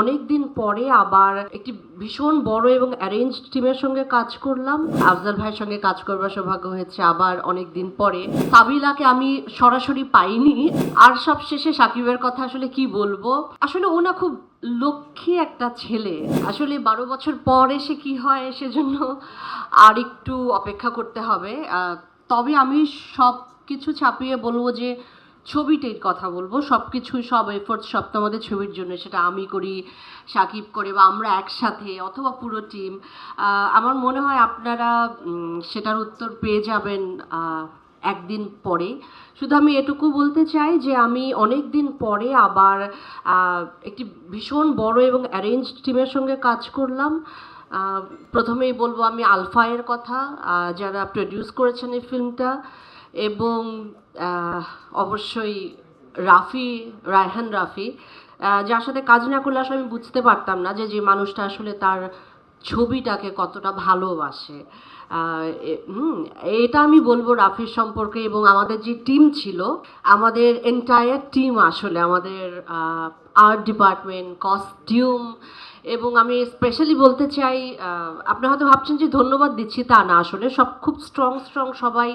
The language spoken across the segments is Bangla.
অনেক দিন পরে আবার একটি ভীষণ বড় এবং অ্যারেঞ্জড টিমের সঙ্গে কাজ করলাম। আফজাল ভাইয়ের সঙ্গে কাজ করবার সৌভাগ্য হয়েছে আবার অনেক দিন পরে। সাবিলাকে আমি সরাসরি পাইনি। আর সবশেষে সাকিবের কথা আসলে কি বলবো, আসলে ও না খুব লক্ষ্মী একটা ছেলে। আসলে 12 বছর পর এসে কি হয় সেজন্য আর একটু অপেক্ষা করতে হবে। তবে আমি সব কিছু ছাপিয়ে বলবো যে ছবিটির কথা বলবো, সব কিছুই, সব এফোর্ট সব তো আমাদের ছবির জন্য, সেটা আমি করি, সাকিব করে, বা আমরা একসাথে, অথবা পুরো টিম। আমার মনে হয় আপনারা সেটার উত্তর পেয়ে যাবেন একদিন পরে। শুধু আমি এটুকু বলতে চাই যে আমি অনেক দিন পরে আবার একটি ভীষণ বড় এবং অ্যারেঞ্জড টিমের সঙ্গে কাজ করলাম। প্রথমেই বলবো আমি আলফায়ের কথা, যারা প্রডিউস করেছেন এই ফিল্মটা, এবং অবশ্যই রায়হান রাফি, যার সাথে কাজ না করলে আসলে আমি বুঝতে পারতাম না যে মানুষটা আসলে তার ছবিটাকে কতটা ভালোবাসে। এটা আমি বলবো রাফির সম্পর্কে। এবং আমাদের যে টিম ছিল, আমাদের এন্টায়ার টিম, আসলে আমাদের আর্ট ডিপার্টমেন্ট, কস্টিউম, এবং আমি স্পেশালি বলতে চাই, আপনারা হয়তো ভাবছেন যে ধন্যবাদ দিচ্ছি, তা না, আসলে সব খুব স্ট্রং সবাই,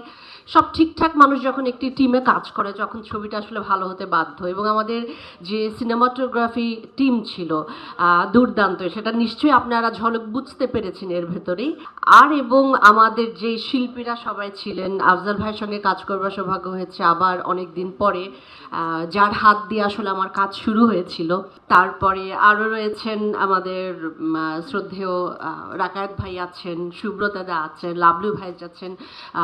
সব ঠিকঠাক মানুষ যখন একটি টিমে কাজ করে যখন ছবিটা আসলে ভালো হতে বাধ্য। এবং আমাদের যে সিনেমাটোগ্রাফি টিম ছিল দুর্দান্ত, সেটা নিশ্চয়ই আপনারা ঝলক বুঝতে পেরেছেন এর ভেতরেই। আর এবং আমাদের যে শিল্পীরা সবাই ছিলেন, আফজাল ভাইয়ের সঙ্গে কাজ করবার সৌভাগ্য হয়েছে আবার অনেক দিন পরে, যার হাত দিয়ে আসলে আমার কাজ শুরু হয়েছিল। তারপরে আরও রয়েছেন আমাদের শ্রদ্ধেয় রাকায়েত ভাই আছেন, সুব্রতা দা আছেন, লাবলু ভাই আছেন,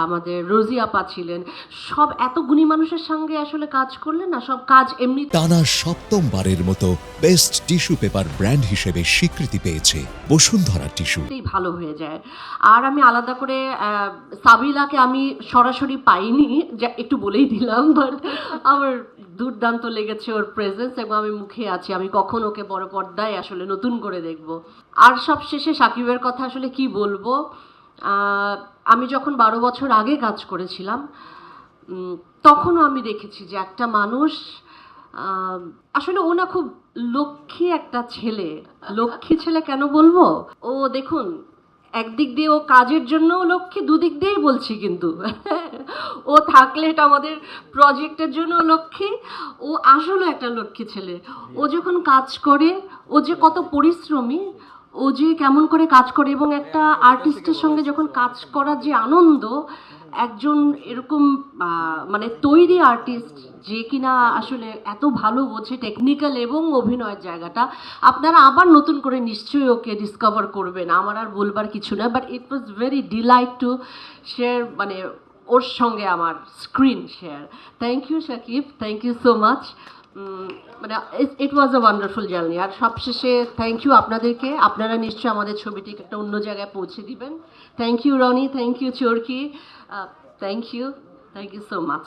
আমাদের রোজি আপা ছিলেন। সব এত গুণী মানুষের সঙ্গে আসলে কাজ করলে না, সব কাজ এমনি। টানা সপ্তমবারের মতো বেস্ট টিস্যু পেপার ব্র্যান্ড হিসেবে স্বীকৃতি পেয়েছে বসুন্ধরা টিস্যু। ভালো হয়ে যায়। আর আমি আলাদা করে সাবিলাকে আমি সরাসরি পাইনি, যা একটু বলেই দিলাম, বাট আমার দুর্দান্ত লেগেছে ওর প্রেজেন্স, এবং আমি মুখে আছি আমি কখন ওকে বড় পর্দায় আসলে নতুন করে দেখব। আর সবশেষে সাকিবের কথা আসলে কি বলবো, আমি যখন 12 বছর আগে কাজ করেছিলাম, তখনও আমি দেখেছি যে একটা মানুষ, আসলে ও না খুব লক্ষ্মী একটা ছেলে। লক্ষ্মী ছেলে কেন বলবো, ও দেখুন, একদিক দিয়ে ও কাজের জন্য লক্ষ্মী, দুদিক দিয়েই বলছি কিন্তু ও থাকলে এটা আমাদের প্রজেক্টের জন্য লক্ষ্মী। ও আসলে একটা লক্ষ্মী ছেলে। ও যখন কাজ করে, ও যে কত পরিশ্রমী, ও যে কেমন করে কাজ করে, এবং একটা আর্টিস্টের সঙ্গে যখন কাজ করার যে আনন্দ, একজন এরকম মানে তৈরি আর্টিস্ট যে কিনা আসলে এত ভালো বোঝে টেকনিক্যাল এবং অভিনয়ের জায়গাটা, আপনারা আবার নতুন করে নিশ্চয়ই ওকে ডিসকভার করবেন। আমার আর বলবার কিছু না, but it was very delight to share, মানে ওর সঙ্গে আমার screen share. Thank you Shakib, thank you so much. মানে it was a wonderful journey. আর সবশেষে থ্যাংক ইউ আপনাদেরকে, আপনারা নিশ্চয়ই আমাদের ছবিটিকে একটা অন্য জায়গায় পৌঁছে দিবেন। Thank you Roni, thank you Chorki, thank you so much.